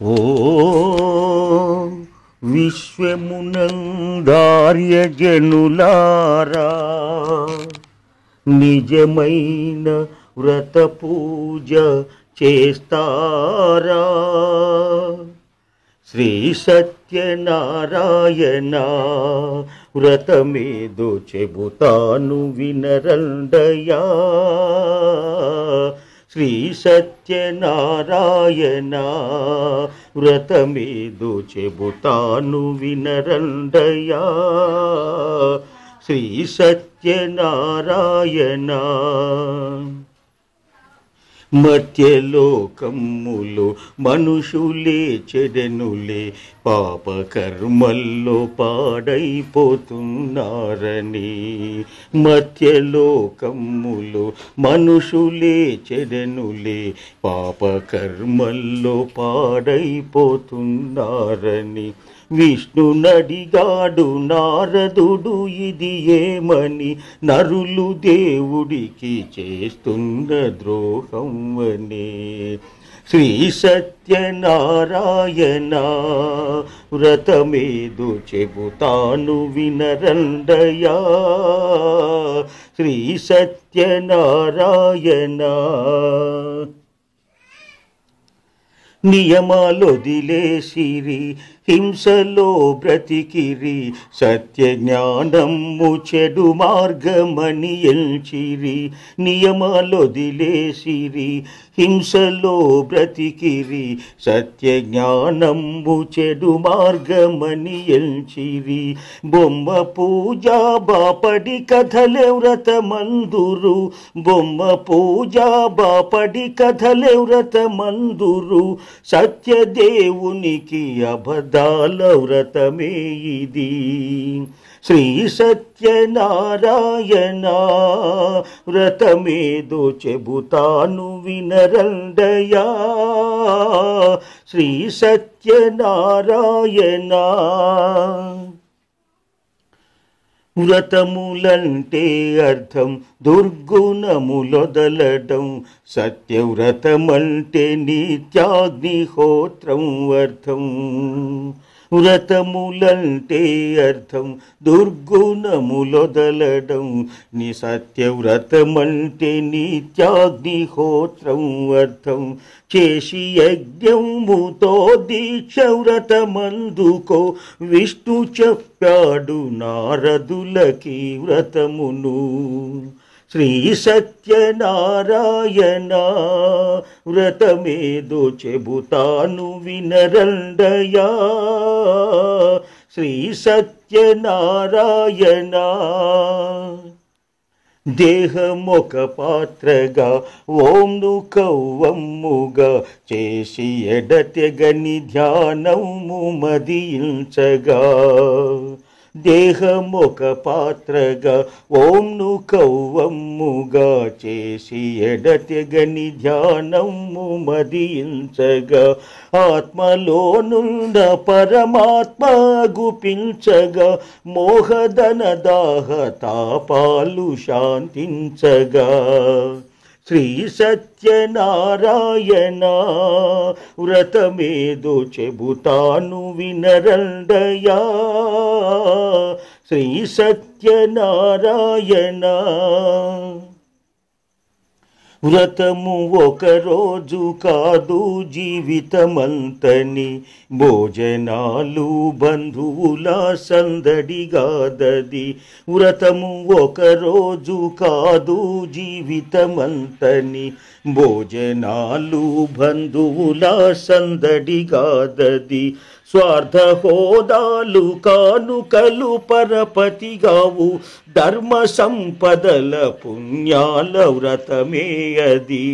ఓ విశ్వమునందార్యజనులారా, నిజమైన వ్రత పూజ చేస్తారా? శ్రీ సత్యనారాయణ వ్రతమేదో చెబుతాను వినరండయా. శ్రీ సత్యనారాయణ వ్రతమేదో చెబుతాను వినరండయా. శ్రీ సత్యనారాయణ మధ్యలోకములో మనుషులే చెడనులే పాపకర్మల్లో పాడైపోతున్నారని. మధ్యలోకములో మనుషులే చెడనులే పాపకర్మల్లో పాడైపోతున్నారని విష్ణునడిగాడు నారదుడు ఇది ఏమని. నరులు దేవుడికి చేస్తున్న ద్రోహం అని. శ్రీ సత్యనారాయణ వ్రతమేదో చెబుతాను వినరండయా. శ్రీ సత్యనారాయణ నియమాలొదిలేసిరి, హింసలో బ్రతికిరి, సత్య జ్ఞానము చెడు మార్గమని ఎంచిరి. నియమాలొదిలేసిరి, హింసలో బ్రతికిరి, సత్య జ్ఞానము చెడు మార్గమని ఎంచిరి. బొమ్మ పూజా బాపడి కథలే వ్రతమందురు, బొమ్మ పూజా బాపడి కథలే వ్రతమందురు. సత్యదేవునికి అబద్ధాల వ్రతమే ఇది. శ్రీ సత్యనారాయణ వ్రతమేదో చెబుతాను వినరండయా. శ్రీ సత్యనారాయణ వ్రతములంటే అర్థం దుర్గుణములొదలడం, సత్యవ్రతమంటే నిత్యాగ్నిహోత్రం అర్థం. వ్రతములంటే అర్థం దుర్గుణములొదలడం, నీ సత్యవ్రతమంటే నిత్యాగ్నిహోత్రం అర్థం. చేసి యజ్ఞముతో దీక్ష వ్రతమందుకో, విష్ణు చెప్పాడు నారదులకి వ్రతమును. శ్రీ సత్యనారాయణ వ్రతమేదో చెబుతాను వినరండయా. శ్రీ సత్యనారాయణ దేహమొక పాత్రగా ఓంను కవ్వమ్ముగా చేసి ఎడతెగని ధ్యానము మదించగా. దేహమొక పాత్రగా ఓంను కవ్వమ్ముగా చేసి ఎడతెగని ధ్యానము మదించగా. ఆత్మలోనున్న పరమాత్మ గుపించగా, మోహదన దాహ తాపాలు శాంతించగా. శ్రీ సత్యనారాయణ వ్రతమేదో చెబుతాను వినరండయా. శ్రీ సత్యనారాయణ వ్రతము ఒక రోజు కాదు జీవితమంతని, భోజనాలు బంధువుల సందడిగాదది. వ్రతము ఒక రోజు కాదు జీవితమంతని, భోజనాలు బంధువుల సందడిగాదది. స్వార్థ హోదాలు కానుకలు పరపతిగావు, ధర్మ సంపదల పుణ్యాల వ్రతమే అది.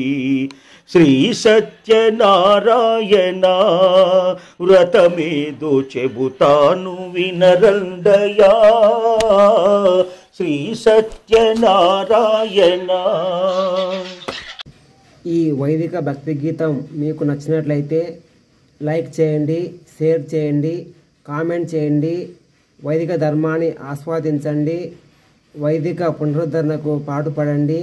శ్రీ సత్యనారాయణ వ్రతమేదో చెబుతాను వినరండయా. శ్రీ సత్యనారాయణ ఈ వైదిక భక్తి గీతం మీకు నచ్చినట్లయితే లైక్ చేయండి, షేర్ చేయండి, కామెంట్ చేయండి. వైదిక ధర్మాన్ని ఆస్వాదించండి, వైదిక పునరుద్ధరణకు పాటుపడండి.